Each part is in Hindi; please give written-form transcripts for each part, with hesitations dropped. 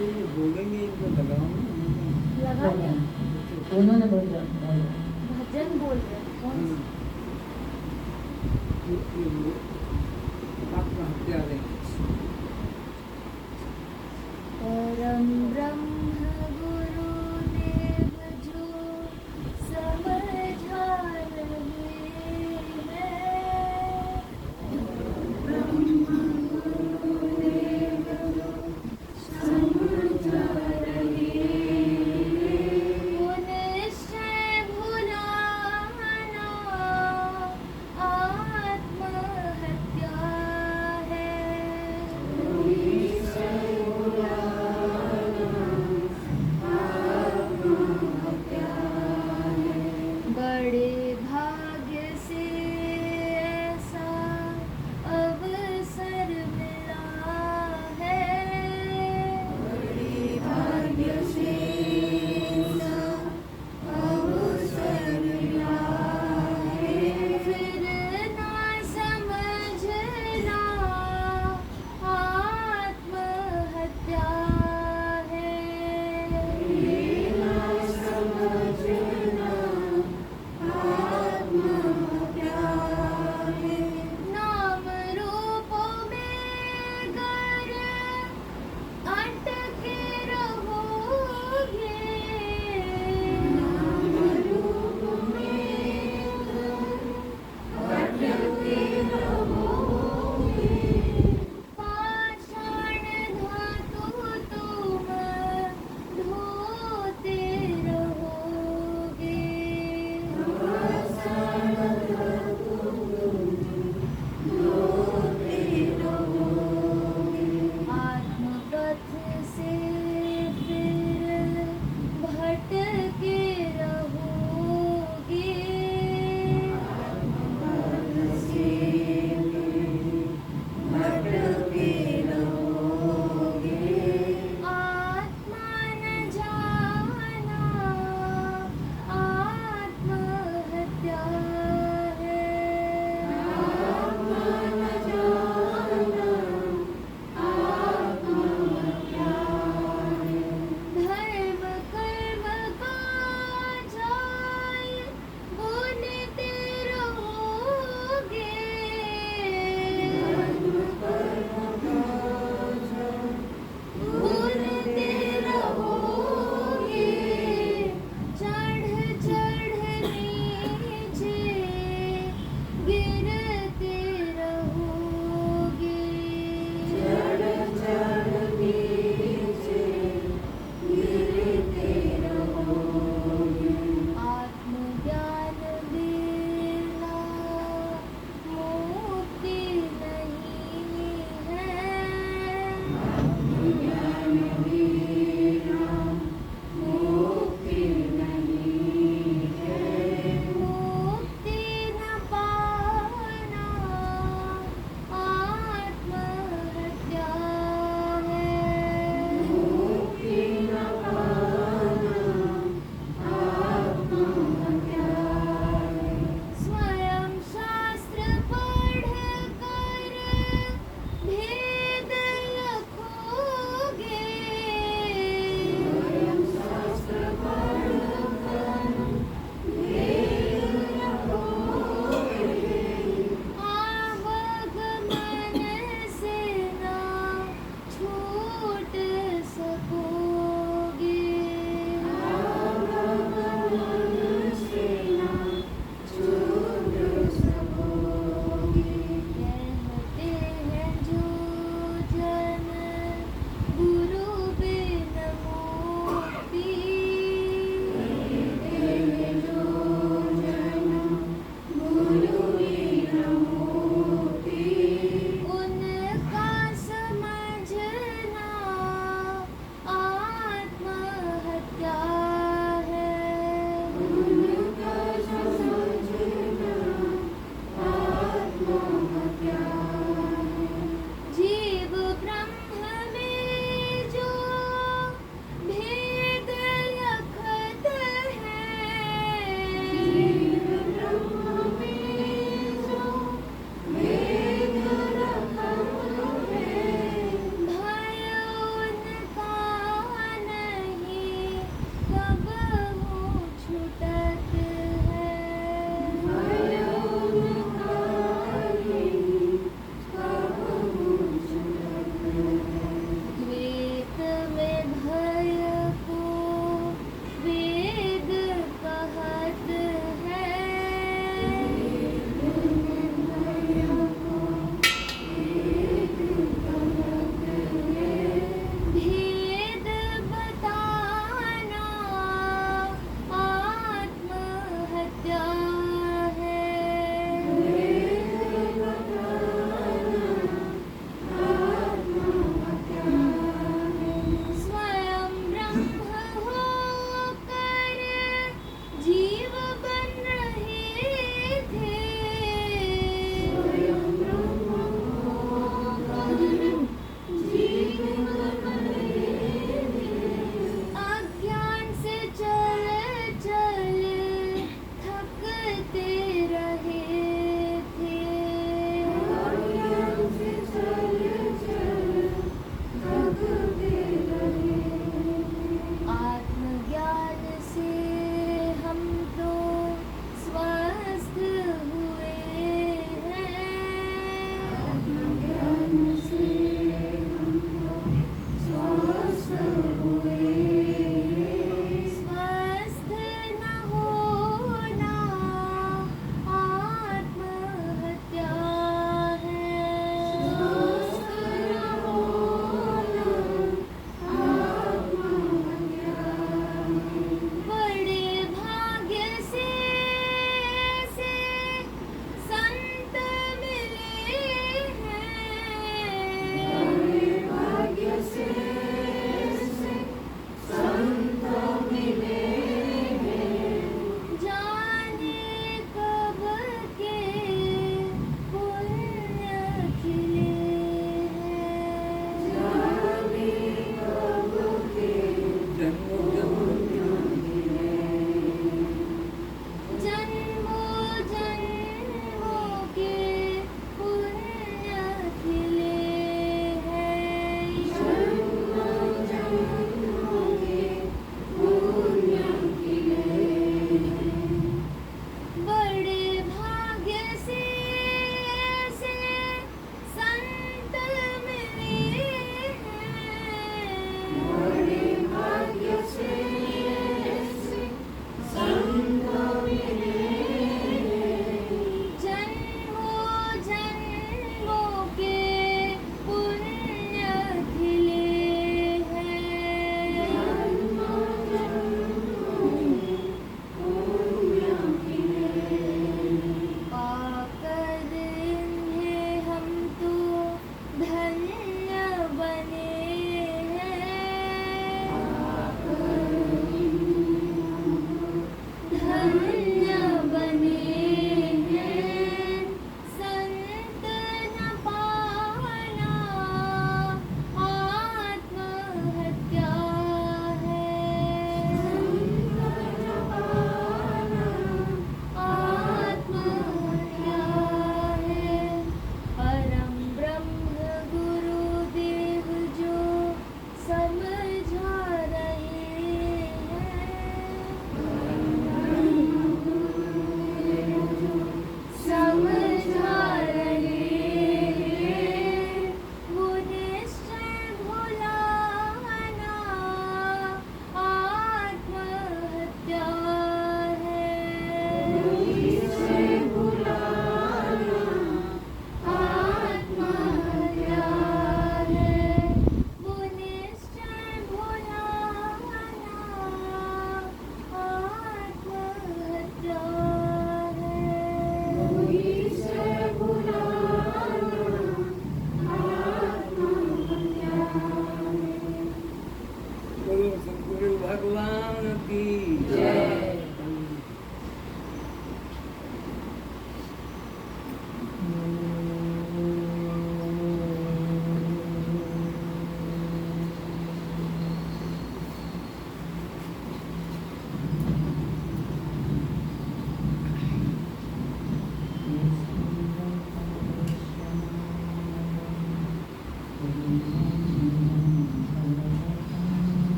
ये बोलेंगे इनको लगाओ ना। लगा क्या? उन्होंने बोला भजन बोल रहे हैं कौन सा? आत्महत्या देंगे। परम ब्रह्म गुरुदेव जो समझा रहे हैं, ब्रह्म गुरुदेव जो समझा रहे हैं, वो निश्चय भुलाना आत्महत्या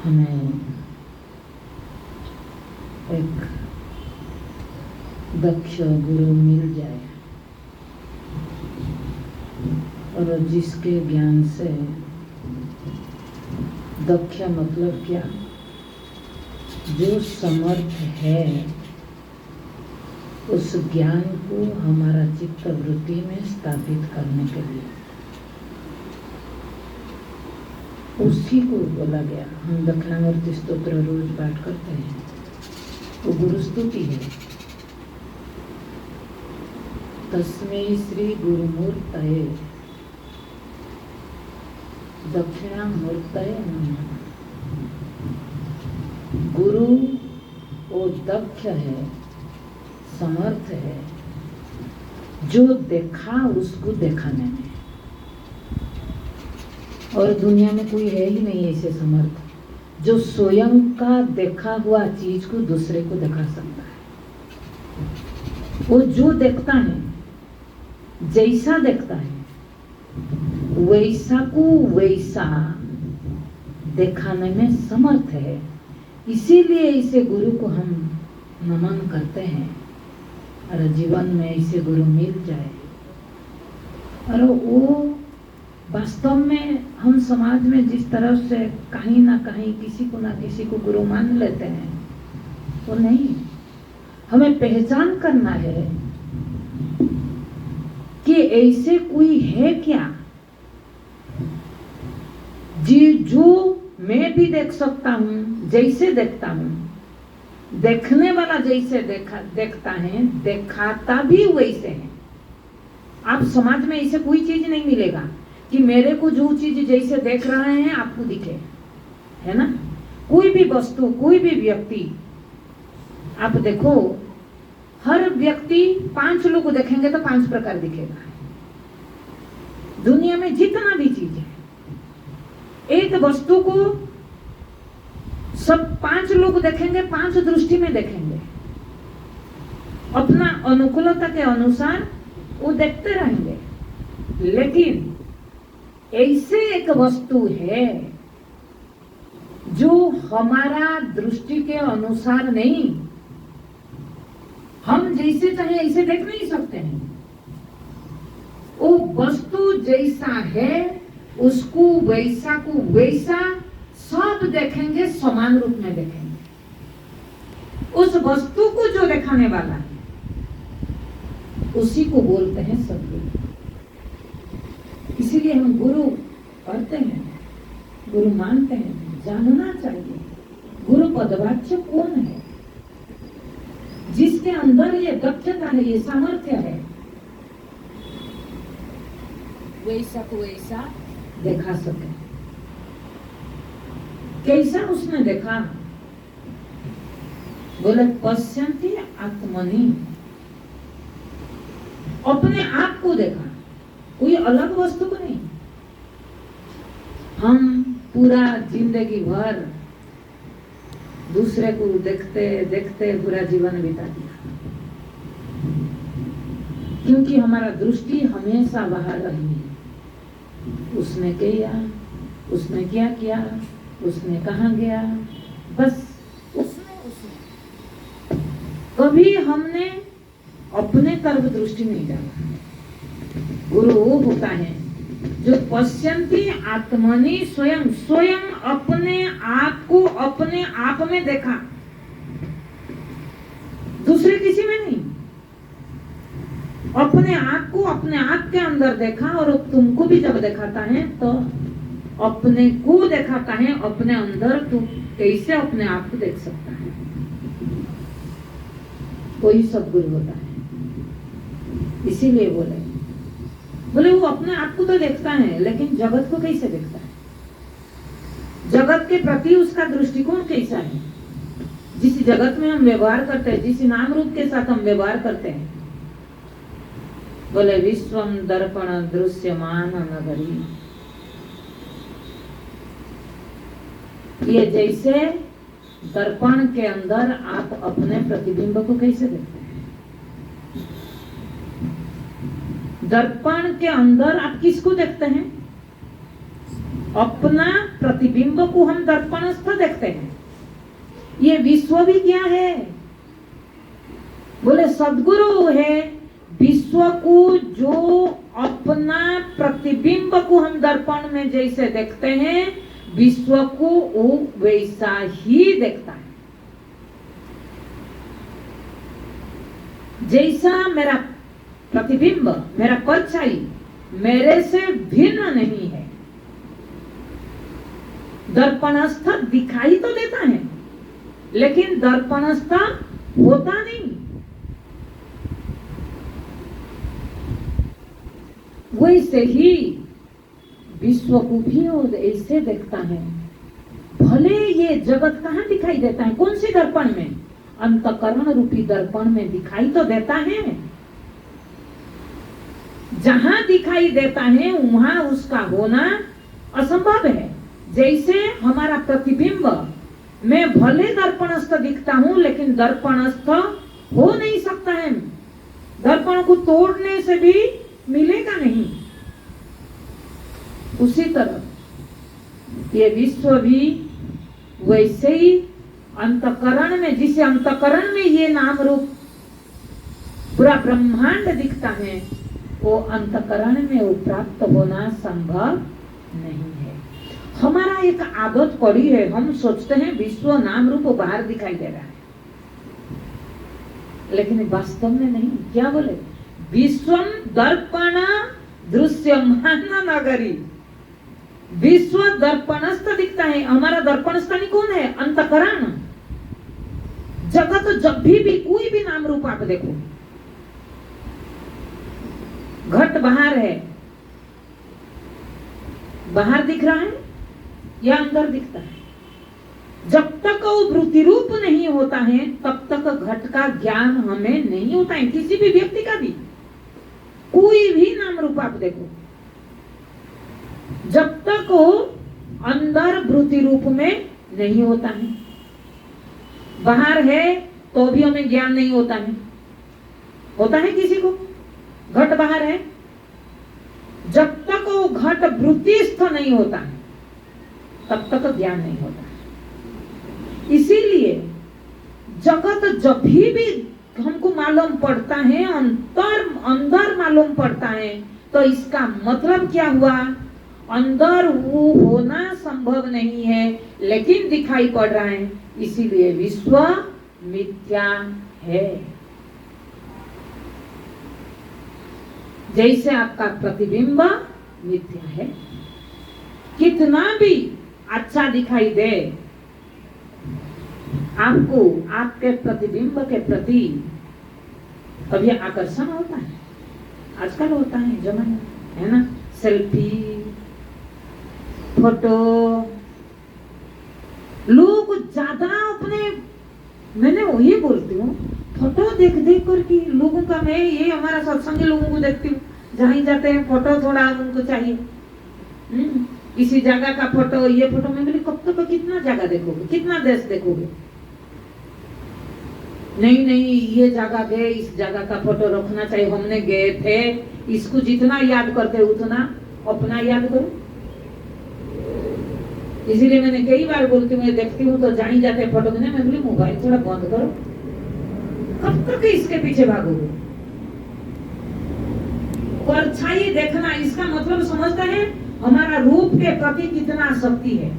हमें एक दक्ष गुरु मिल जाए और जिसके ज्ञान से, दक्ष मतलब क्या, जो समर्थ है उस ज्ञान को हमारा चित्त वृत्ति में स्थापित करने के लिए, उसी को बोला गया। हम दक्षिणामूर्ति स्तोत्र रोज पाठ करते हैं, वो गुरु स्तुति है। तस्मै श्री गुरुमूर्तये दक्षिणामूर्तये नमः। गुरु वो दक्ष है, समर्थ है, जो देखा उसको दिखाने में, और दुनिया में कोई है ही नहीं ऐसे समर्थ जो स्वयं का देखा हुआ चीज को दूसरे को दिखा सकता है। वो जो देखता है, जैसा देखता है, वैसा को वैसा दिखाने में समर्थ है। इसीलिए इसे गुरु को हम नमन करते हैं, और जीवन में इसे गुरु मिल जाए। और वो वास्तव में हम समाज में जिस तरह से कहीं ना कहीं किसी को ना किसी को गुरु मान लेते हैं, वो नहीं। हमें पहचान करना है कि ऐसे कोई है क्या जी जो मैं भी देख सकता हूँ, जैसे देखता हूँ, देखने वाला जैसे देखता है, दिखाता भी वैसे है। आप समाज में ऐसे कोई चीज नहीं मिलेगा कि मेरे को जो चीज जैसे देख रहे हैं आपको दिखे, है ना। कोई भी वस्तु, कोई भी व्यक्ति आप देखो, हर व्यक्ति 5 लोग को देखेंगे तो 5 प्रकार दिखेगा। दुनिया में जितना भी चीज है, एक वस्तु को सब 5 लोग देखेंगे, 5 दृष्टि में देखेंगे, अपना अनुकूलता के अनुसार वो देखते रहेंगे। लेकिन ऐसे एक वस्तु है जो हमारा दृष्टि के अनुसार नहीं, हम जैसे चाहे ऐसे देख नहीं सकते हैं। वो वस्तु जैसा है उसको वैसा को वैसा सब देखेंगे, समान रूप में देखेंगे। उस वस्तु को जो दिखाने वाला है उसी को बोलते हैं सद्गुरु। इसीलिए हम गुरु पढ़ते हैं, गुरु मानते हैं। जानना चाहिए गुरु पदवाच्य कौन है, जिसके अंदर ये दक्षता है, ये सामर्थ्य है, वैसा को वैसा देखा सके। कैसा उसने देखा, बोले पश्यन्ति आत्मनि, अपने आप को देखा, कोई अलग वस्तु को नहीं। हम पूरा जिंदगी भर दूसरे को देखते देखते पूरा जीवन बिता दिया, क्योंकि हमारा दृष्टि हमेशा बाहर रही है। उसने किया, उसने क्या किया, उसने कहाँ गया, बस उसने। कभी हमने अपने तरफ दृष्टि नहीं डाला। गुरु वो होता है जो पश्यन्ति आत्मनि, स्वयं अपने आप को अपने आप में देखा, दूसरे किसी में नहीं। अपने आप को अपने आप के अंदर देखा, और तुमको भी जब दिखाता है तो अपने को दिखाता है, अपने अंदर तू कैसे अपने आप को देख सकता है। कोई सद्गुरु होता है। इसीलिए बोले वो अपने आप को तो देखता है, लेकिन जगत को कैसे देखता है, जगत के प्रति उसका दृष्टिकोण कैसा है। जिस जगत में हम व्यवहार करते हैं, जिस नाम रूप के साथ हम व्यवहार करते हैं, बोले विश्वम दर्पण दृश्यमान नगरी। ये जैसे दर्पण के अंदर आप अपने प्रतिबिंब को कैसे देखते हैं, दर्पण के अंदर आप किसको देखते हैं, अपना प्रतिबिंब को हम दर्पणस्थ देखते हैं। ये विश्व भी क्या है? बोले सद्गुरु है विश्व को, जो अपना प्रतिबिंब को हम दर्पण में जैसे देखते हैं, विश्व को वो वैसा ही देखता है। जैसा मेरा प्रतिबिंब, मेरा परछाई मेरे से भिन्न नहीं है। दर्पणस्थ दिखाई तो देता है लेकिन दर्पणस्थ होता नहीं। वैसे ही विश्व को भी और ऐसे देखता है। भले ये जगत कहाँ दिखाई देता है? कौन से दर्पण में? अंतकरण रूपी दर्पण में दिखाई तो देता है। जहां दिखाई देता है वहां उसका होना असंभव है। जैसे हमारा प्रतिबिंब, मैं भले दर्पणस्थ दिखता हूं लेकिन दर्पणस्थ हो नहीं सकता है। दर्पण को तोड़ने से भी मिलेगा नहीं। उसी तरह ये विश्व भी वैसे ही अंतकरण में, जिसे अंतकरण में ये नाम रूप पूरा ब्रह्मांड दिखता है, वो अंतकरण में वो प्राप्त होना संभव नहीं है। हमारा एक आदत पड़ी है, हम सोचते हैं विश्व नाम रूप बाहर दिखाई दे रहा है, लेकिन वास्तव में नहीं। क्या बोले? विश्वम दर्पण दृश्यमान नगरी। विश्व दर्पणस्थ दिखता है। हमारा दर्पणस्थानी कौन है? अंतकरण। जगत जब भी कोई भी नाम रूप आप देखो, घट बाहर है, बाहर दिख रहा है या अंदर दिखता है? जब तक वो वृत्ति रूप नहीं होता है तब तक घट का ज्ञान हमें नहीं होता है। किसी भी व्यक्ति का भी, कोई भी नाम रूप आप देखो, जब तक वो अंदर वृत्ति रूप में नहीं होता है, बाहर है तो भी हमें ज्ञान नहीं होता है। होता है किसी को? घट बाहर है, जब तक वो घट वृत्तिस्थ नहीं होता है तब तक ज्ञान नहीं होता है। इसीलिए जगत जब भी हमको मालूम पड़ता है, अंदर मालूम पड़ता है, तो इसका मतलब क्या हुआ? अंदर वो होना संभव नहीं है लेकिन दिखाई पड़ रहा है। इसीलिए विश्व मिथ्या है। जैसे आपका प्रतिबिंब मिथ्या है, कितना भी अच्छा दिखाई दे, आपको आपके प्रतिबिंब के प्रति कभी आकर्षण होता है। आजकल होता है जमाना, है ना? सेल्फी, फोटो, लोग ज्यादा अपने, मैंने वही बोलती हूँ, फोटो देख देख कर कि लोगों का, मैं ये हमारा सत्संगी लोगों को देखती हूँ, जहाँ ही जाते हैं फोटो थोड़ा उनको चाहिए। किसी जगह का फोटो, ये फोटो, मैं बोली कब तक कितना जगह देखोगे, कितना देश देखोगे? नहीं नहीं, ये जगह गए, इस जगह का फोटो रखना चाहिए, हमने गए थे, इसको जितना याद करते उतना अपना याद करो। इसीलिए मैंने कई बार बोलती हूँ, देखती हूँ तो जानी जाते फोटो में, मैं बोली मोबाइल थोड़ा बंद करो, कब तक इसके पीछे भागोगे? परछाई देखना, इसका मतलब समझता है हमारा रूप के प्रति कितना आसक्ति है।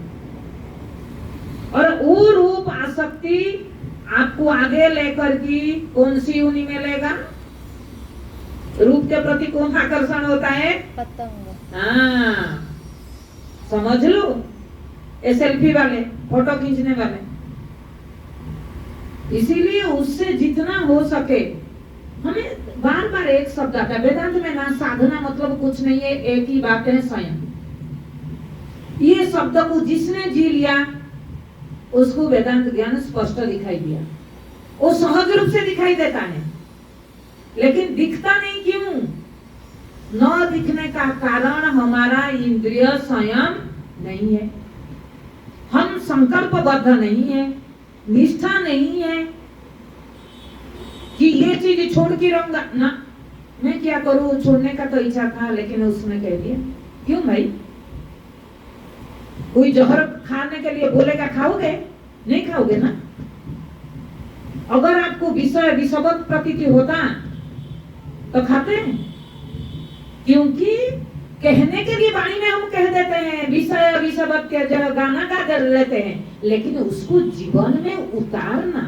और वो रूप आसक्ति आपको आगे लेकर की कौन सी यूनि में लेगा? रूप के प्रति कौन आकर्षण होता है? पतंग। हाँ, समझ लो, ये सेल्फी वाले, फोटो खींचने वाले। इसीलिए उससे जितना हो सके हमें बार बार एक शब्द आता है वेदांत में ना, साधना मतलब कुछ नहीं है, एक ही बात है स्वयं। ये शब्द को जिसने जी लिया उसको वेदांत ज्ञान स्पष्ट दिखाई दिया। वो सहज रूप से दिखाई देता है, लेकिन दिखता नहीं। क्यों न दिखने का कारण हमारा इंद्रिय संयम नहीं है, हम संकल्पबद्ध नहीं है, निष्ठा नहीं है कि ये चीज छोड़ के रहूंगा ना। मैं क्या करूं, छोड़ने का तो इच्छा था लेकिन उसने कह दिया। क्यों भाई? कोई जहर खाने के लिए बोलेगा खाओगे? नहीं खाओगे ना। अगर आपको विषय विषवत प्रतीति होता तो खाते हैं, क्योंकि कहने के लिए वाणी में हम कह देते हैं विषय विषवत के जो गाना गा कर लेते हैं, लेकिन उसको जीवन में उतारना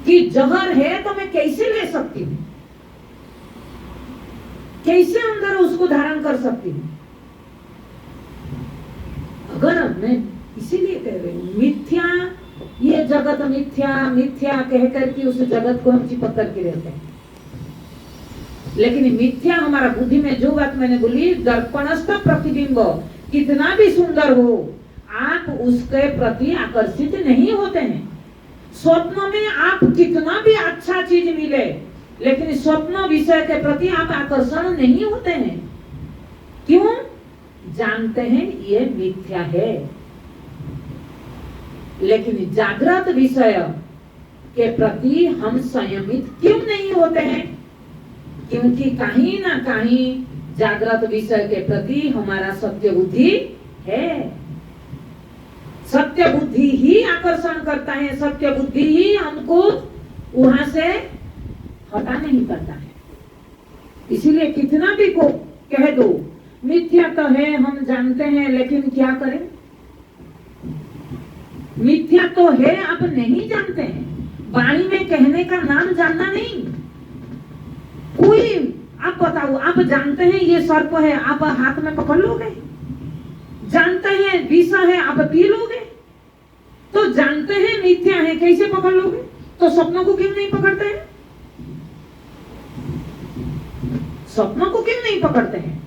कि जहर है तो मैं कैसे ले सकती हूँ, कैसे अंदर उसको धारण कर सकती हूँ। अगर मैं इसीलिए कह रही हूँ मिथ्या, ये जगत मिथ्या मिथ्या कह करके उस जगत को हम चिपक करके रहते हैं। लेकिन मिथ्या हमारा बुद्धि में, जो बात मैंने बोली, दर्पणस्थ प्रतिबिंब कितना भी सुंदर हो, आप उसके प्रति आकर्षित नहीं होते हैं। स्वप्न में आप कितना भी अच्छा चीज मिले, लेकिन स्वप्न विषय के प्रति आप आकर्षण नहीं होते हैं। क्यों? जानते हैं ये मिथ्या है। लेकिन जागृत विषय के प्रति हम संयमित क्यों नहीं होते हैं? क्योंकि कहीं ना कहीं जागृत विषय के प्रति हमारा सत्य बुद्धि है। सत्य बुद्धि ही आकर्षण करता है, सत्य बुद्धि ही हमको वहां से हटा नहीं पाता है। इसीलिए कितना भी को कह दो मिथ्या तो है, हम जानते हैं, लेकिन क्या करें? मिथ्या तो है, आप नहीं जानते हैं। वाणी में कहने का नाम जानना नहीं। कोई आप बताओ, आप जानते हैं ये सर्प है, आप हाथ में पकड़ लोगे? जानते हैं विष है, आप पी लोगे? तो जानते हैं मिथ्या है, कैसे पकड़ लोगे? तो सपनों को क्यों नहीं पकड़ते हैं? सपनों को क्यों नहीं पकड़ते हैं?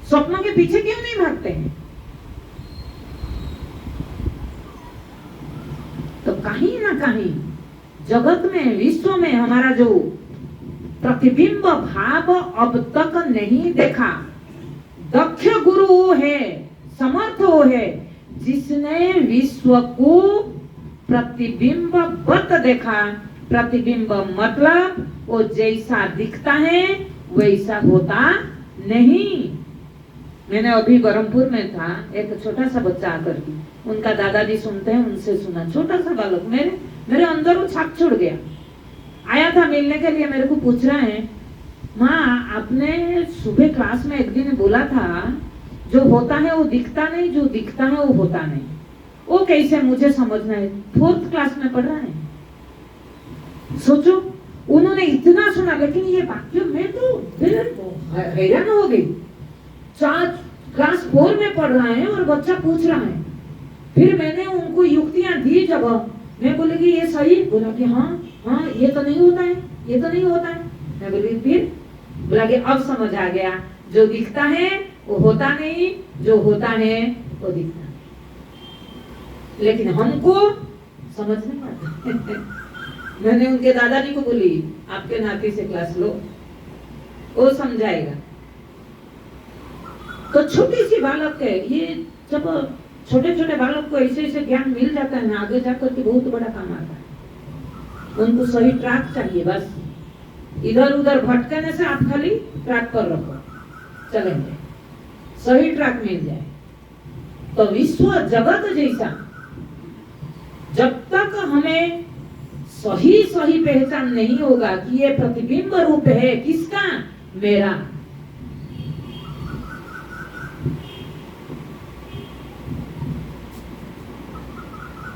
सपनों के पीछे क्यों नहीं भागते हैं? तो कहीं ना कहीं जगत में, विश्व में हमारा जो प्रतिबिंब भाव अब तक नहीं देखा। दक्ष गुरु वो है, समर्थ वो है, जिसने विश्व को प्रतिबिंबवत देखा। प्रतिबिंब मतलब वो जैसा दिखता है वैसा होता नहीं। मैंने अभी बरहमपुर में था, एक छोटा सा बच्चा आकर के, उनका दादाजी सुनते हैं, उनसे सुना, छोटा सा बालक, मेरे अंदर वो छाप छोड़ गया। आया था मिलने के लिए, मेरे को पूछ रहा है, माँ आपने सुबह क्लास में एक दिन बोला था जो होता है वो दिखता नहीं, जो दिखता है वो होता नहीं। वो कैसे मुझे समझना है? 4th क्लास में पढ़ रहा है। सोचो, उन्होंने इतना सुना, लेकिन ये वाक्य में तो हैरान हो गई। क्लास 4 में पढ़ रहा है और बच्चा पूछ रहा है। फिर मैंने उनको युक्तियां दी, जब मैं बोली कि ये सही, बोला कि हाँ ये तो नहीं होता है, ये तो नहीं होता है। मैं बोली, फिर बोला कि अब समझ आ गया, जो दिखता है वो होता नहीं, जो होता है वो दिखता है। लेकिन हमको समझ नहीं पाते। मैंने उनके दादाजी को बोली, आपके नाती से क्लास लो, वो समझाएगा। तो छोटी सी बालक है ये, जब छोटे छोटे बालक को ऐसे ऐसे ज्ञान मिल जाता है ना, आगे जाकर के बहुत बड़ा काम आता है। उनको सही ट्रैक चाहिए, बस इधर उधर भटकने से आप खाली ट्रैक पर रखो, चलेंगे, सही ट्रैक मिल जाए। तो विश्व जगत जैसा जब तक हमें सही सही पहचान नहीं होगा कि ये प्रतिबिंब रूप है, किसका? मेरा।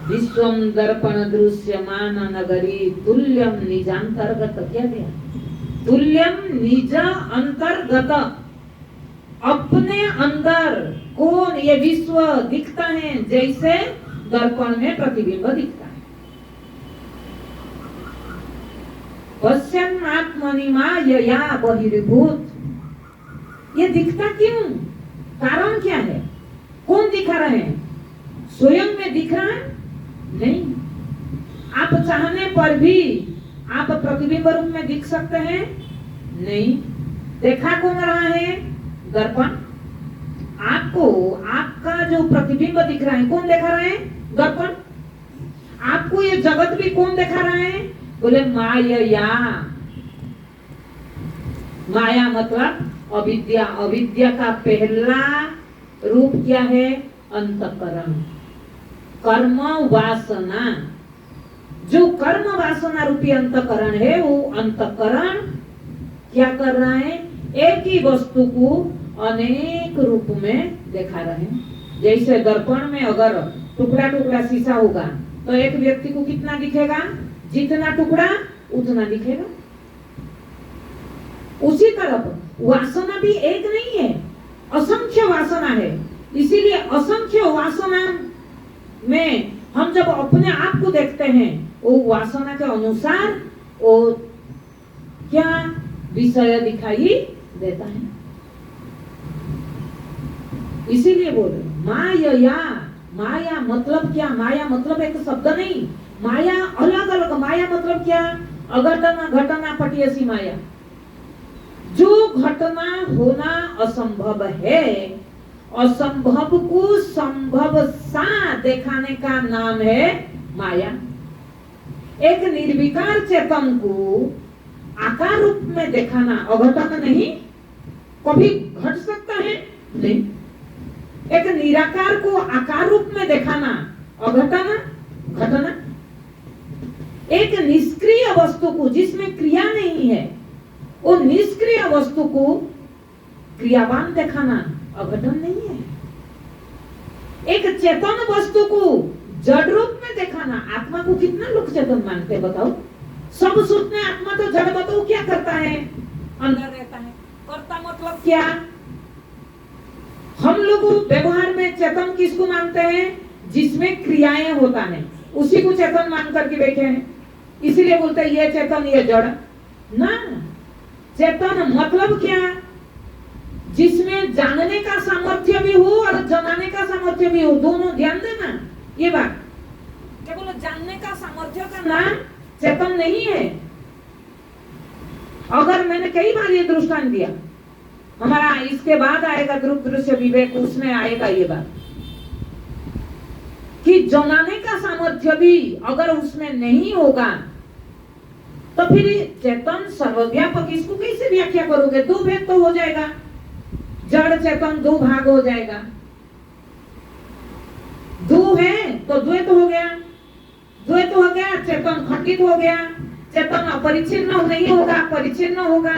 विश्वम दर्पण दृश्यमान नगरी तुल्यम निजांतर्गत। क्या दिया? तुल्यम निज अंतर्गत, अपने अंदर कौन ये विश्व दिखता है, जैसे दर्पण में प्रतिबिंब दिखता है। पश्यन् आत्मनिमा यया बहिर्भूत, ये दिखता क्यों? कारण क्या है? कौन दिखा रहे हैं? स्वयं में दिख रहा है? नहीं। आप चाहने पर भी आप प्रतिबिंब रूप में दिख सकते हैं? नहीं। देखा कौन रहा है? दर्पण। आपको आपका जो प्रतिबिंब दिख रहा है, कौन देखा रहा है? दर्पण। आपको ये जगत भी कौन देखा रहा है? बोले माया। माया मतलब अविद्या। अविद्या का पहला रूप क्या है? अंतःकरण, कर्म वासना। जो कर्म वासना रूपी अंतःकरण है, वो अंतःकरण क्या कर रहा है? एक ही वस्तु को अनेक रूप में दिखा रहे हैं। जैसे दर्पण में अगर टुकड़ा टुकड़ा शीशा होगा तो एक व्यक्ति को कितना दिखेगा? जितना टुकड़ा उतना दिखेगा। उसी तरह वासना भी एक नहीं है, असंख्य वासना है। इसीलिए असंख्य वासना में हम जब अपने आप को देखते हैं, वो वासना के अनुसार वो क्या विषय दिखाई देता है। इसीलिए बोल रहे माया। माया मतलब क्या? माया मतलब एक शब्द नहीं, माया अलग अलग। माया मतलब क्या? अघटना घटना पटियसी माया। जो घटना होना असंभव है, असंभव को संभव सा दिखाने का नाम है माया। एक निर्विकार चेतन को आकार रूप में दिखाना अघटन नहीं। कभी घट सकता है? नहीं। एक निराकार को आकार रूप में दिखाना अघटन घटना। एक निष्क्रिय वस्तु को, जिसमें क्रिया नहीं है, वो निष्क्रिय वस्तु को क्रियावान दिखाना अघटन नहीं है। एक चेतन वस्तु को जड़ रूप में दिखाना। आत्मा को कितना लोग चेतन मानते हैं बताओ? सब सोचते हैं आत्मा तो जड़, बताओ क्या करता है? अंदर रहता है। करता मतलब क्या? हम लोग व्यवहार में चेतन किसको मानते हैं? जिसमें क्रियाएं होता है, उसी को चेतन मान करके बैठे हैं। इसीलिए बोलते हैं ये चेतन ये जड़ ना। चेतन मतलब क्या? जिसमें जानने का सामर्थ्य भी हो और जनाने का सामर्थ्य भी हो, दोनों। ध्यान देना ये बात। क्या बोलो? जानने का सामर्थ्य का नाम चेतन नहीं है। अगर मैंने कई बार ये दृष्टांत दिया, हमारा इसके बाद आएगा ध्रुव दृश्य विवेक, उसमें आएगा ये बात कि जनाने का सामर्थ्य भी अगर उसमें नहीं होगा तो फिर चेतन सर्वव्यापक, इसको कैसे व्याख्या करोगे? दो भेद तो हो जाएगा, जड़ चेतन दो भाग हो जाएगा। दो है तो द्वैत हो गया, द्वैत हो गया, चेतन खंडित हो गया। चेतन अपरिच्छिन्न नहीं होगा, परिच्छिन्न होगा,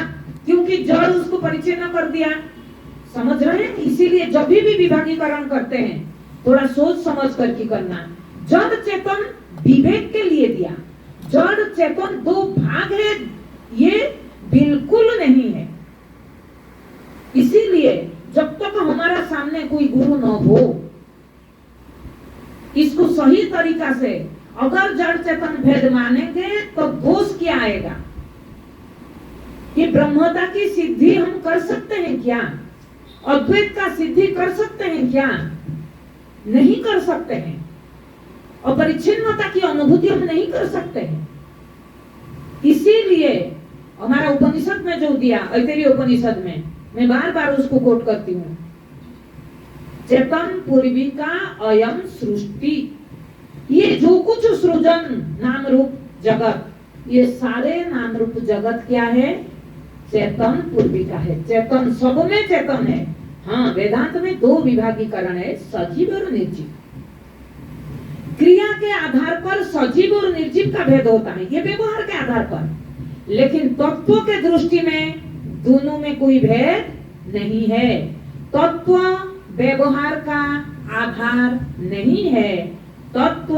क्योंकि जड़ उसको परिच्छिन्न कर दिया। समझ रहे हैं? इसीलिए जब भी विभागीकरण करते हैं थोड़ा सोच समझ करके करना। जड़ चेतन विवेक के लिए दिया। जड़ चेतन दो भाग है, ये बिल्कुल नहीं है। इसीलिए जब तक हमारा सामने कोई गुरु न हो, इसको सही तरीका से अगर जड़ चेतन भेद मानेंगे तो दोष क्या आएगा? कि ब्रह्मता की सिद्धि हम कर सकते हैं क्या? अद्वैत का सिद्धि कर सकते हैं क्या? नहीं कर सकते हैं। अपरिच्छिन्नता की अनुभूति हम नहीं कर सकते हैं। इसीलिए हमारा उपनिषद में जो दिया, ऐतरेय उपनिषद में, मैं बार बार उसको कोट करती हूँ, चेतन पूर्वी का अयम सृष्टि। ये जो कुछ सृजन नाम रूप जगत, ये सारे नाम रूप जगत क्या है? चेतन पूर्वी का है। चेतन सब में चेतन है। हाँ, वेदांत में दो विभागीकरण है, सजीव और निर्जीव। क्रिया के आधार पर सजीव और निर्जीव का भेद होता है, ये व्यवहार के आधार पर। लेकिन तत्व के दृष्टि में दोनों में कोई भेद नहीं है। तत्व व्यवहार का आधार नहीं है। तत्व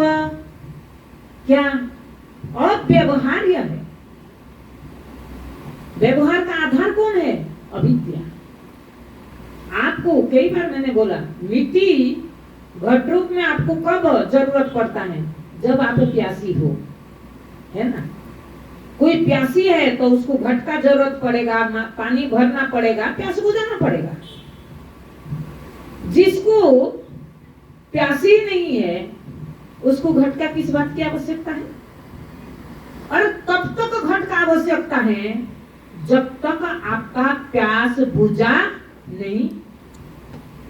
क्या? अव्यवहार्य है। व्यवहार का आधार कौन है? अविद्या। आपको कई बार मैंने बोला, मिट्टी घट रूप में आपको कब जरूरत पड़ता है? जब आप प्यासी हो, है ना? कोई प्यासी है तो उसको घट का जरूरत पड़ेगा, पानी भरना पड़ेगा, प्यास बुझाना पड़ेगा। जिसको प्यासी नहीं है उसको घट का किस बात की आवश्यकता है? और तब तक घट का आवश्यकता है जब तक आपका प्यास बुझा नहीं।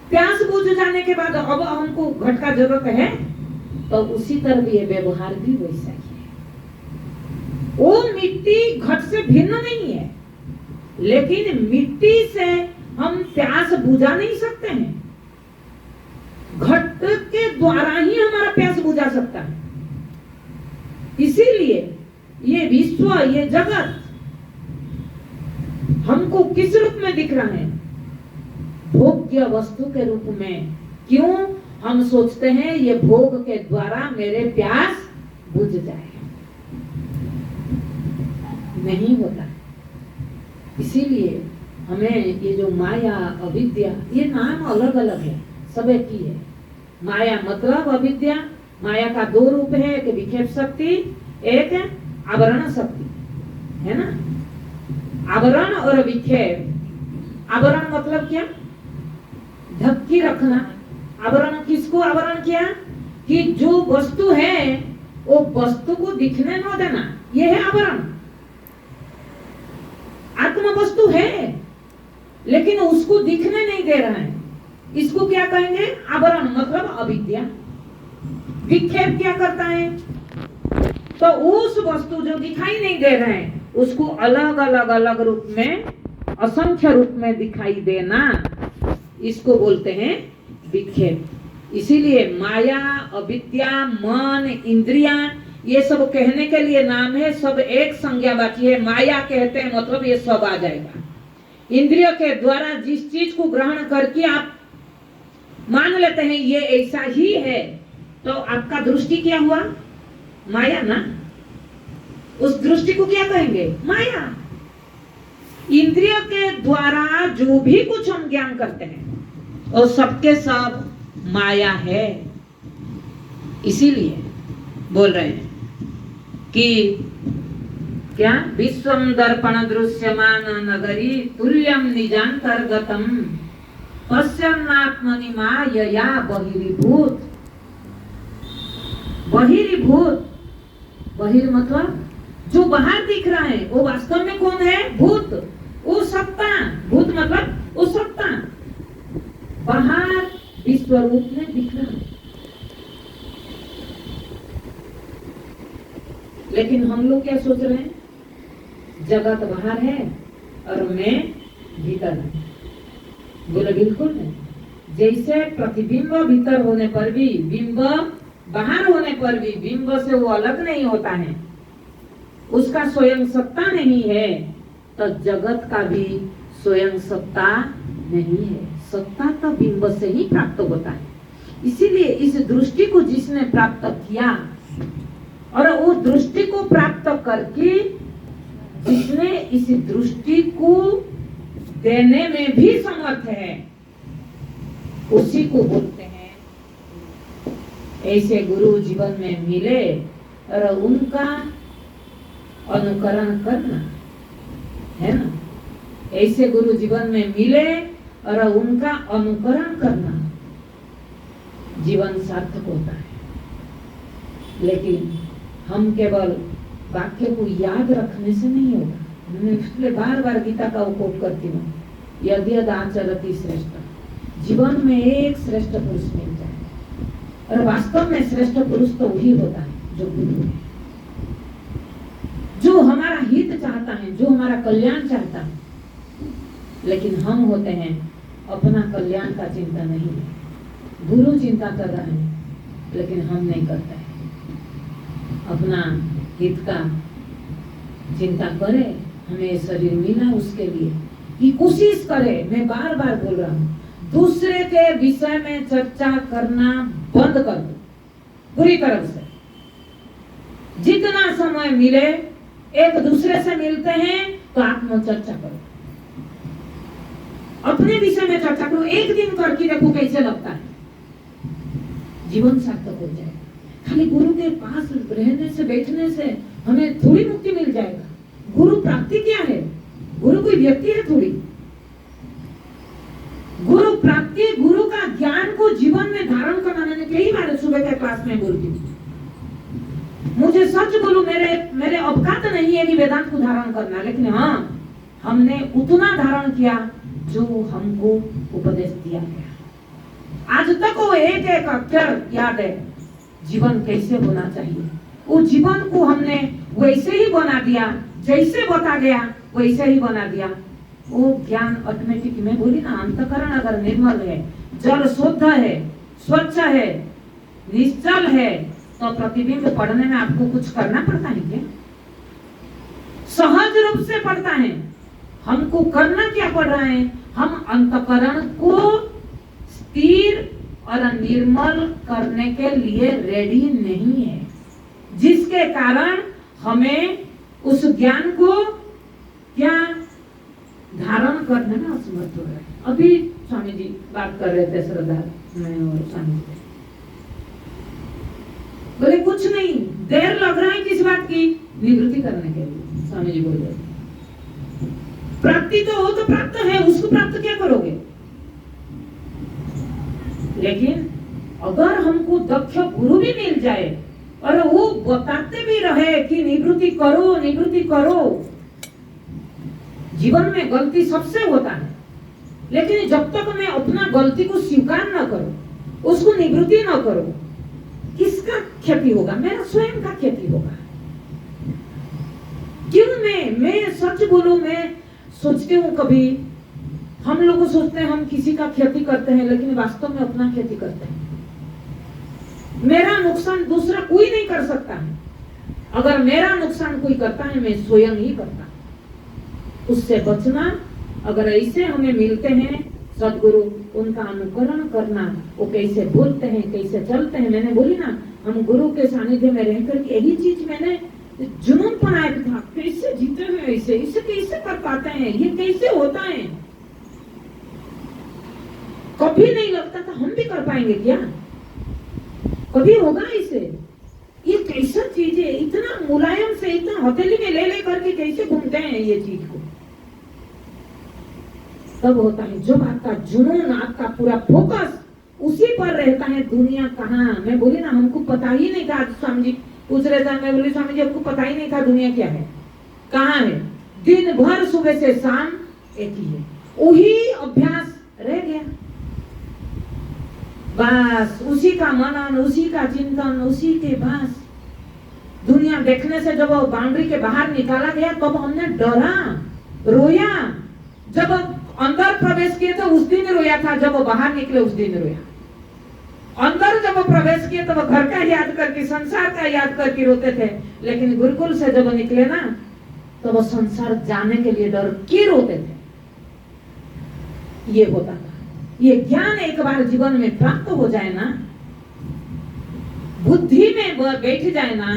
प्यास बुझ जाने के बाद अब हमको घट का जरूरत है, तो उसी तरह ये व्यवहार भी वैसा ही है। वो मिट्टी घट से भिन्न नहीं है, लेकिन मिट्टी से हम प्यास बुझा नहीं सकते हैं। द्वारा ही हमारा प्यास बुझा सकता है। इसीलिए ये विश्व, ये जगत हमको किस रूप में दिख रहा है? भोग्य वस्तु के रूप में। क्यों? हम सोचते हैं ये भोग के द्वारा मेरे प्यास बुझ जाए। नहीं होता। इसीलिए हमें ये जो माया, अविद्या, ये नाम अलग अलग है, सब एक ही है। माया मतलब अविद्या। माया का दो रूप है, एक विक्षेप शक्ति, एक आवरण शक्ति, है ना? आवरण और विक्षेप। आवरण मतलब क्या? ढक के रखना। आवरण किसको आवरण किया? कि जो वस्तु है वो वस्तु को दिखने न देना, ये है आवरण। आत्मा वस्तु है लेकिन उसको दिखने नहीं दे रहा है, इसको क्या कहेंगे? आवरण मतलब अविद्या। विक्षेप क्या करता है? तो उस वस्तु जो दिखाई नहीं दे रहे हैं उसको अलग अलग अलग रूप में, असंख्य रूप में दिखाई देना, इसको बोलते हैं विक्षेप। इसीलिए माया, अविद्या, मन, इंद्रियां, ये सब कहने के लिए नाम है, सब एक संज्ञावाची है। माया कहते हैं मतलब ये सब आ जाएगा। इंद्रिय के द्वारा जिस चीज को ग्रहण करके आप मान लेते हैं ये ऐसा ही है, तो आपका दृष्टि क्या हुआ? माया ना। उस दृष्टि को क्या कहेंगे? माया। इंद्रिय के द्वारा जो भी कुछ हम ज्ञान करते हैं और सबके सब माया है। इसीलिए बोल रहे हैं कि क्या? विश्वम दर्पण दृश्यमान नगरी तुल्यम निजांतर्गतम पश्यन्नात्मनि मायया बहिर्भूत। बहिर्भूत, बहिर् मतलब जो बाहर दिख रहा है वो वास्तव में कौन है? भूत। वो सत्ता। भूत मतलब वो सत्ता बाहर विश्व रूप में दिख रहा है। लेकिन हम लोग क्या सोच रहे हैं? जगत बाहर है और मैं भीतर हूं। बोले बिल्कुल नहीं। जैसे प्रतिबिंब भीतर होने पर भी, बिंब बाहर होने पर भी बिंब से वो अलग नहीं होता है, उसका स्वयं सत्ता नहीं है, तो जगत का भी स्वयं सत्ता नहीं है। सत्ता तो बिंब से ही प्राप्त होता है। इसीलिए इस दृष्टि को जिसने प्राप्त किया और वो दृष्टि को प्राप्त करके जिसने इस दृष्टि को देने में भी समर्थ है, उसी को बोलते हैं। ऐसे गुरु जीवन में मिले और उनका अनुकरण करना, है ना? ऐसे गुरु जीवन में मिले और उनका अनुकरण करना जीवन सार्थक होता है। लेकिन हम केवल वाक्य को याद रखने से नहीं होगा। मैं इसलिए बार बार गीता का कोट करती हूँ, यद्यद् आचरति श्रेष्ठ। जीवन में एक श्रेष्ठ पुरुष मिल जाए, और वास्तव में श्रेष्ठ पुरुष तो वही होता है जो गुरु है, जो हमारा हित चाहता है, जो हमारा कल्याण चाहता है। लेकिन हम होते हैं अपना कल्याण का चिंता नहीं है। गुरु चिंता कर रहा है लेकिन हम नहीं करते हैं। अपना हित का चिंता करे, हमें शरीर मिला उसके लिए कि कोशिश करे। मैं बार बार बोल रहा हूँ, दूसरे के विषय में चर्चा करना बंद कर दो पूरी तरह से। जितना समय मिले, एक दूसरे से मिलते हैं तो आत्म चर्चा करो, अपने विषय में चर्चा करो। एक दिन करके देखो कैसे लगता है, जीवन सार्थक हो जाएगा। खाली गुरु के पास रहने से, बैठने से हमें थोड़ी मुक्ति मिल जाएगा। गुरु प्राप्ति क्या है? गुरु कोई व्यक्ति है थोड़ी। गुरु प्राप्ति, गुरु का ज्ञान को जीवन में धारण करना। मैंने कई बार सुबह के क्लास में बोलती हूँ, मुझे सच बोलूं, मेरे औकात नहीं है कि वेदांत को धारण करना, लेकिन हाँ, हमने उतना धारण किया जो हमको उपदेश दिया गया। आज तक वो एक एक अक्षर याद है, जीवन कैसे होना चाहिए। वो जीवन को हमने वैसे ही बना दिया, जैसे बता गया वैसे ही बना दिया। वो ज्ञान ऑटोमेटिक, मैं बोली ना, अंतकरण अगर निर्मल है, जल शुद्ध है, स्वच्छ है, निश्चल है तो प्रतिबिंब पढ़ने में आपको कुछ करना पड़ता है क्या? सहज रूप से पड़ता है। हमको करना क्या पड़ रहा है? हम अंतःकरण को स्थिर और निर्मल करने के लिए रेडी नहीं है, जिसके कारण हमें उस ज्ञान को क्या धारण करने में असमर्थ हो रहे हैं। अभी स्वामी जी बात कर रहे थे, श्रद्धा मैं और स्वामी जी बोले कुछ नहीं, देर लग रहा है किस बात की? निवृत्ति करने के लिए। स्वामी जी बोल रहे प्राप्ति तो हो तो प्राप्त है, उसको प्राप्त क्या करोगे? लेकिन अगर हमको दक्ष गुरु भी मिल जाए और वो बताते भी रहे कि निवृत्ति करो, निवृत्ति करो। जीवन में गलती सबसे होता है, लेकिन जब तक मैं अपना गलती को स्वीकार न करूं, उसको निवृत्ति न करूं, किसका क्षति होगा? मेरा स्वयं का क्षति होगा। क्यों मैं सच बोलूं, मैं सोचती हूँ कभी हम लोग सोचते हैं हम किसी का क्षति करते हैं, लेकिन वास्तव में अपना क्षति करते हैं। मेरा नुकसान दूसरा कोई नहीं कर सकता है। अगर मेरा नुकसान कोई करता है, मैं स्वयं ही करता हूं। उससे बचना, अगर ऐसे हमें मिलते हैं सदगुरु, उनका अनुकरण करना, वो कैसे बोलते हैं, कैसे चलते हैं। मैंने बोली ना, हम गुरु के सानिध्य में रहकर के यही चीज मैंने जुनून बनाया था, कैसे जीते हैं, ऐसे इसे कैसे कर पाते हैं, ये कैसे होता है। कभी नहीं लगता था हम भी कर पाएंगे क्या, कभी होगा इसे। ये कैसा चीज है, इतना मुलायम से, इतना हथेली में ले करके कैसे घूमते हैं ये चीज को। तब होता है जब आपका जुनून, आपका पूरा फोकस उसी पर रहता है। दुनिया कहाँ, मैं बोली ना हमको पता ही नहीं था। स्वामी जी पूछ रहे थे, मैं बोली स्वामी जी आपको पता ही नहीं था दुनिया क्या है, कहाँ है। दिन भर सुबह से शाम एक ही है, वही अभ्यास रह गया। बस उसी का मनन, उसी का चिंतन, उसी के बस। दुनिया देखने से जब बाउंड्री के बाहर निकाला गया तब तो हमने डरा, रोया। जब अंदर प्रवेश किए तो उस दिन रोया था, जब बाहर निकले उस दिन रोया। अंदर जब प्रवेश किए तब घर का याद करके, संसार का याद करके रोते थे, लेकिन गुरुकुल से जब निकले ना तो वो संसार जाने के लिए डर के रोते थे। ये होता था। ये ज्ञान एक बार जीवन में प्राप्त हो जाए ना, बुद्धि में बैठ जाए ना,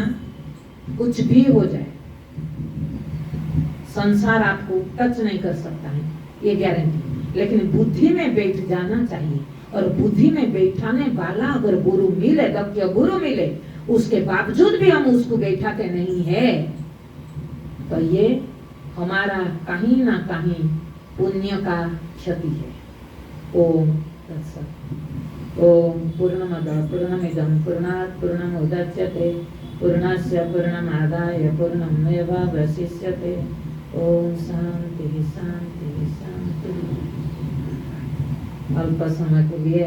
कुछ भी हो जाए, संसार आपको टच नहीं कर सकता है, ये गारंटी। लेकिन बुद्धि में बैठ जाना चाहिए, और बुद्धि में बैठाने वाला अगर गुरु मिले, दक्ष गुरु मिले, उसके बावजूद भी हम उसको बैठाते नहीं है, तो ये हमारा कहीं ना कहीं पुण्य का क्षति है। ओम तत्सत्। ओम पूर्णमद पूर्णमिदं पूर्णात् पूर्णमुदच्यते पूर्णस्य पूर्णमादाय पूर्णमेवावशिष्यते। ओम शांति शांति शांति। अल्प समय के लिए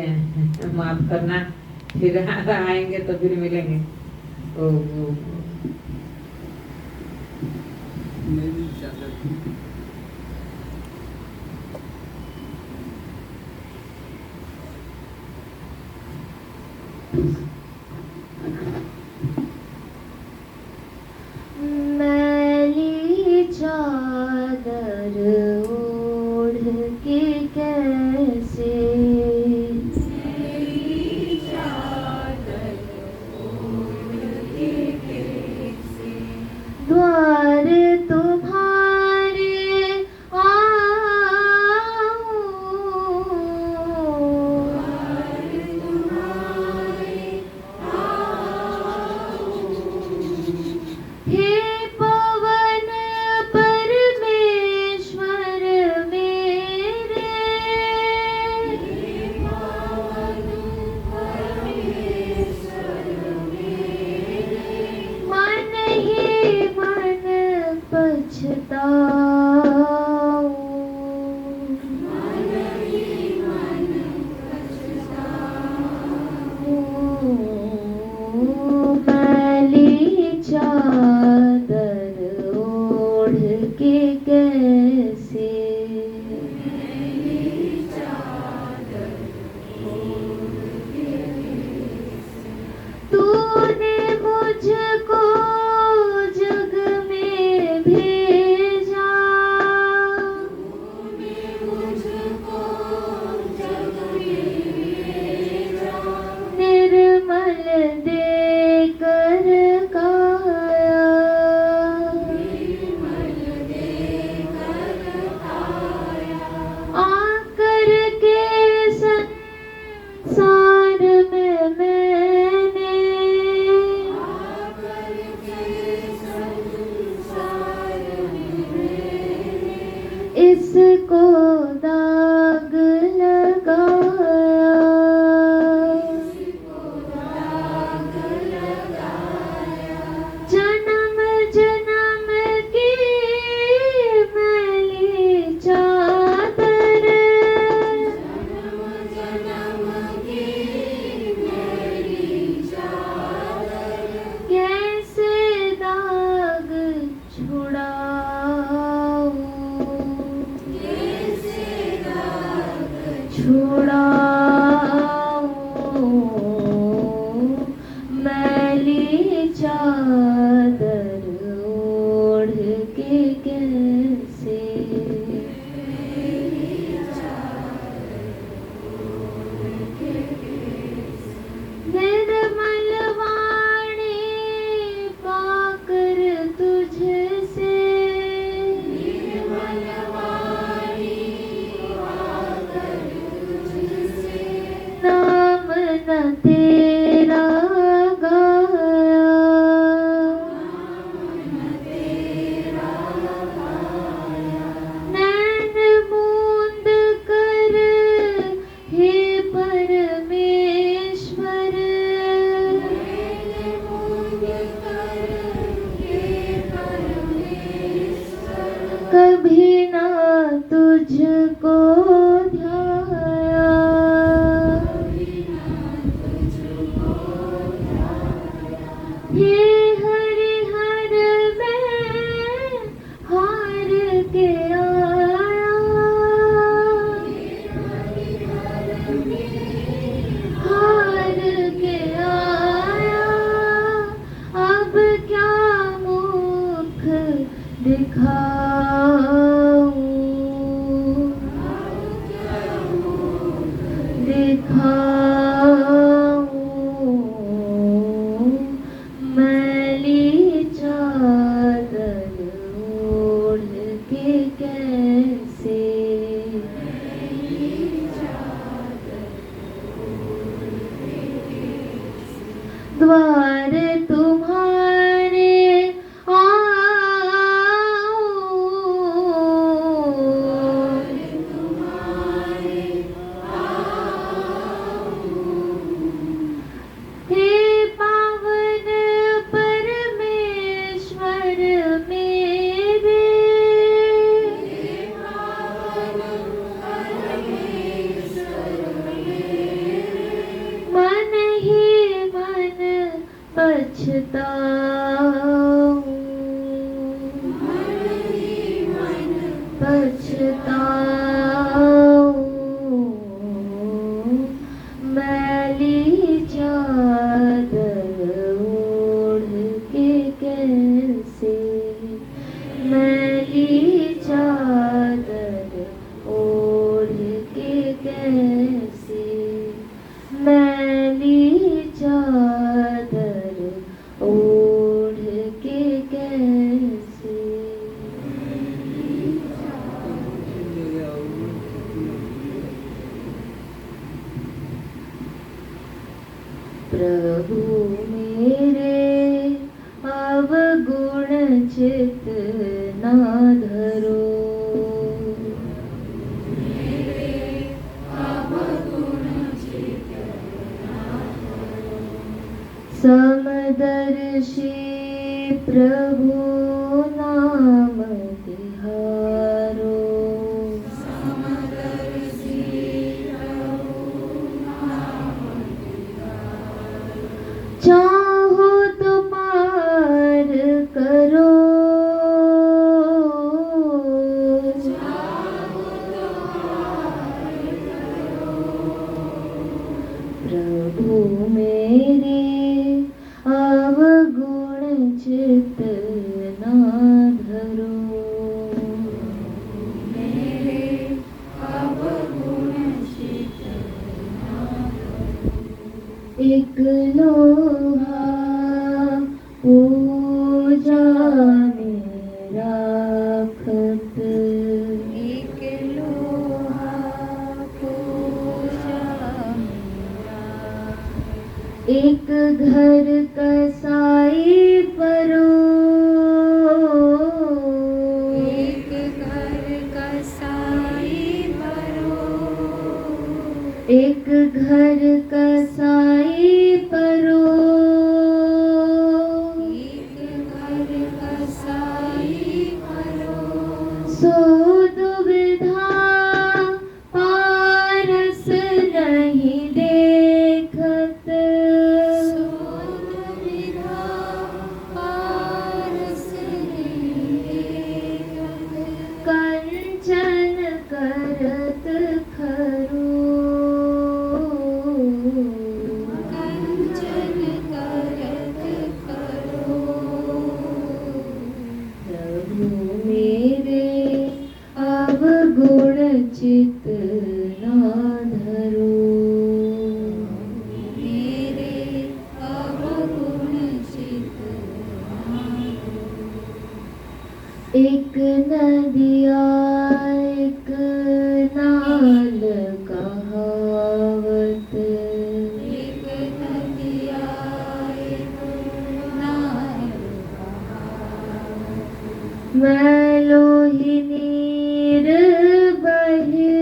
माफ करना, फिर आएंगे तो फिर मिलेंगे। ओम मैली चादर ओढ़ के कैसे, मैली चादर ओढ़ के कैसे, द्वार तुम्हारे आऊं, द्वार तुम्हारे हे हरि हर मैं हार के आया, हार के आया, अब क्या मुख दिखाऊं, दिखाऊं, मैली चादर ओढ़ के कैसे, द्वार तुम्हारे हे पावन परमेश्वर मेरे, मन ही मन पछताऊं, पछताऊं, मैली चादर ओढ़ के कैसे, मैली चादर ओढ़ के कैसे, मैली चादर ओढ़ के कैसे। प्रभु मेरे अवगुण चित ना धरो, समदर्शी प्रभु नाम तिहारो, चाहो तो पार करो, प्रभु मेरे अवगुण चित ना धरो, एक लोहा पूजा में राखत, एक लोहा पूजा में राखत, एक घर कसाई परो, एक घर कसाई परो, एक घर कसाई परो, एक घर कसाई परो, सो दुविधा पारस नहीं देखत, सो दुविधा पारस नहीं देखत, कंचन करत खरो, कंचन करत खरो, प्रभु मेरे अवगुण चित ना धरो, मेरे अवगुण चित ना धरो, एक नदिया एक नाल कहावत, एक नदिया एक नाल कहावत, मैलो ही नीर बहे,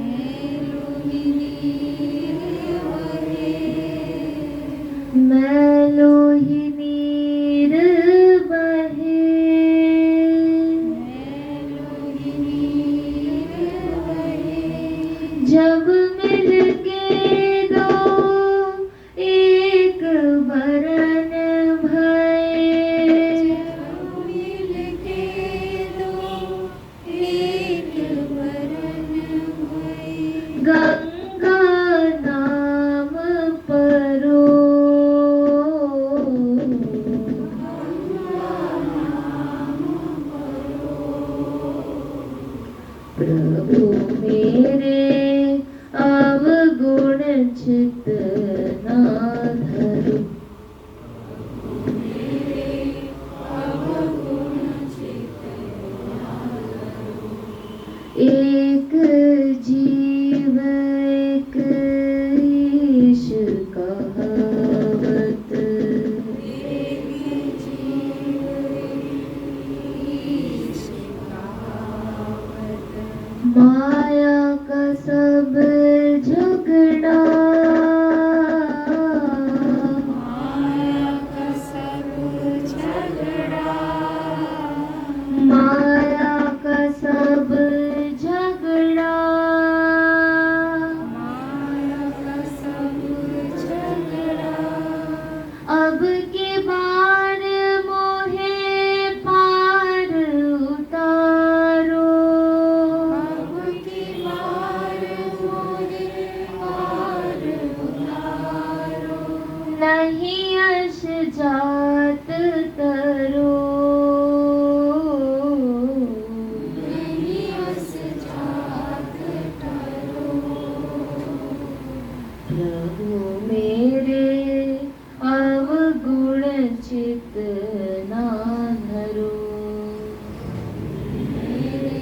मैलो ही नीर बहे, मैलो ही नीर बहे, मैलो ही नीर बहे, जब मिल के दो एक नहीं यश जात तरो, नहीं यश जात तरो। प्रभु मेरे अवगुण चित ना धरो, मेरे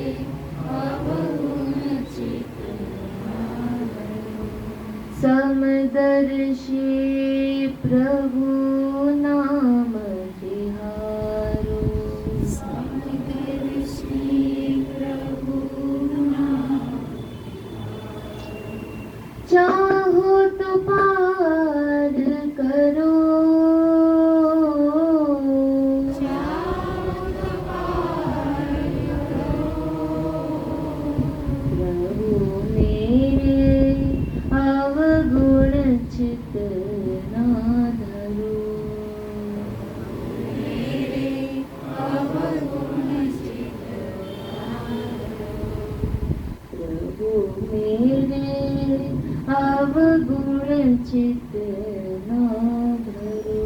अवगुण चित ना धरो। समदर्शी प्रभु नाम तिहारो, समदर्शी प्रभु नाम। चाहो तो पार करो, चाहो तो पार करो। प्रभु मेरे अवगुण चित ना धरो, मेरे अवगुण चित ना धरो। प्रभु मेरे अवगुण चित ना धरो,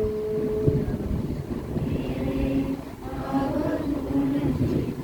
मेरे अवगुण चित